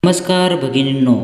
नमस्कार भगिनींनो,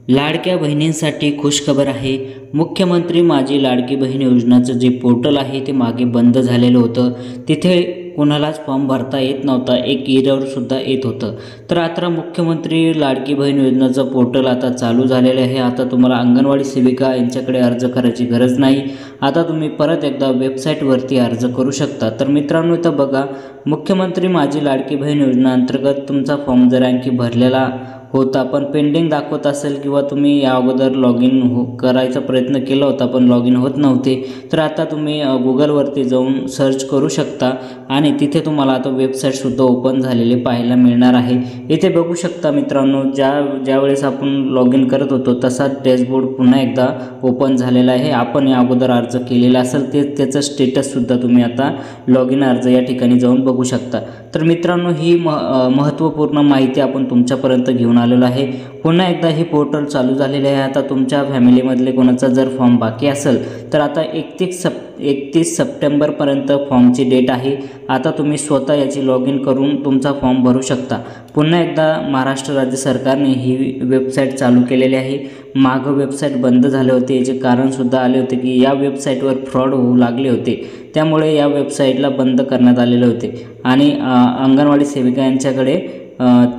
लाडक्या बहिणींसाठी खुशखबर आहे। मुख्यमंत्री माझी लाडकी बहीण योजनाचं जे पोर्टल आहे ते मागे बंद झालेलं होतं। तिथे कोणालाच फॉर्म भरता येत नव्हता, एक एरर सुद्धा येत होतं। तर आता मुख्यमंत्री लाडकी बहीण योजनाचं पोर्टल आता चालू झालेलं आहे। आता तुम्हाला अंगणवाडी सेविका यांच्याकडे अर्ज करायची गरज नाही। आता तुम्ही परत एकदा वेबसाईटवरती अर्ज करू शकता। तर मित्रांनो, इथं बघा, मुख्यमंत्री माझी लाडकी बहीण योजना अंतर्गत तुमचा फॉर्म जर आणखी भरलेला होता पण पेंडिंग दाखवत असेल किंवा तुम्ही या अगोदर लॉग इन करायचा प्रयत्न केला होता पण लॉग इन होत नव्हते, तर आता तुम्ही गुगलवरती जाऊन सर्च करू शकता आणि तिथे तुम्हाला आता वेबसाईटसुद्धा ओपन झालेले पाहायला मिळणार आहे। इथे बघू शकता मित्रांनो, ज्यावेळेस आपण लॉग इन करत होतो तसाच डॅशबोर्ड पुन्हा एकदा ओपन झालेला आहे। आपण या अगोदर अर्ज केलेला असेल त्याचं स्टेटससुद्धा तुम्ही आता लॉग इन अर्ज या ठिकाणी जाऊन बघू शकता। तर मित्रांनो, ही महत्त्वपूर्ण माहिती आपण तुमच्यापर्यंत घेऊन आलेलो आहे। पुन्हा एकदा हे पोर्टल चालू झालेले आहे। आता तुमच्या फॅमिलीमधले कोणाचा जर फॉर्म बाकी असेल तर आता 31 सप्टेंबरपर्यंत फॉर्मची डेट आहे। आता तुम्ही स्वतः याची लॉग इन करून तुमचा फॉर्म भरू शकता। पुन्हा एकदा महाराष्ट्र राज्य सरकारने ही वेबसाईट चालू केलेली आहे। मागं वेबसाईट बंद झाले होते, याचे कारणसुद्धा आले होते की या वेबसाईटवर फ्रॉड होऊ लागले होते, त्यामुळे या वेबसाईटला बंद करण्यात आलेले होते आणि अंगणवाडी सेविका यांच्याकडे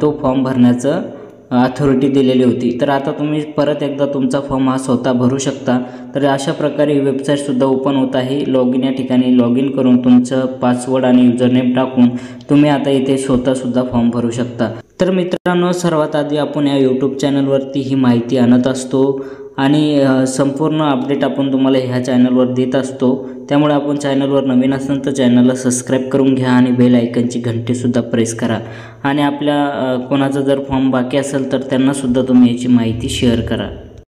तो फॉर्म भरण्याचं अथॉरिटी दिलेली होती। तर आता तुम्ही परत एकदा तुमचा फॉर्म हा स्वतः भरू शकता। तर अशा प्रकारे ही वेबसाईटसुद्धा ओपन होत आहे। लॉग इन या ठिकाणी लॉग इन करून तुमचं पासवर्ड आणि युजरनेम टाकून तुम्ही आता इथे स्वतःसुद्धा फॉर्म भरू शकता। तर मित्रांनो, सर्वात आधी आपण या यूट्यूब चॅनलवरती ही माहिती आणत असतो आणि संपूर्ण अपडेट आपण तुम्हाला ह्या चॅनलवर देत असतो। त्यामुळे आपण चॅनलवर नवीन असाल तर चॅनलला सबस्क्राईब करून घ्या आणि बेल आयकनची घंटीसुद्धा प्रेस करा आणि आपल्या कोणाचा जर फॉर्म बाकी असेल तर त्यांनासुद्धा तुम्ही याची माहिती शेअर करा।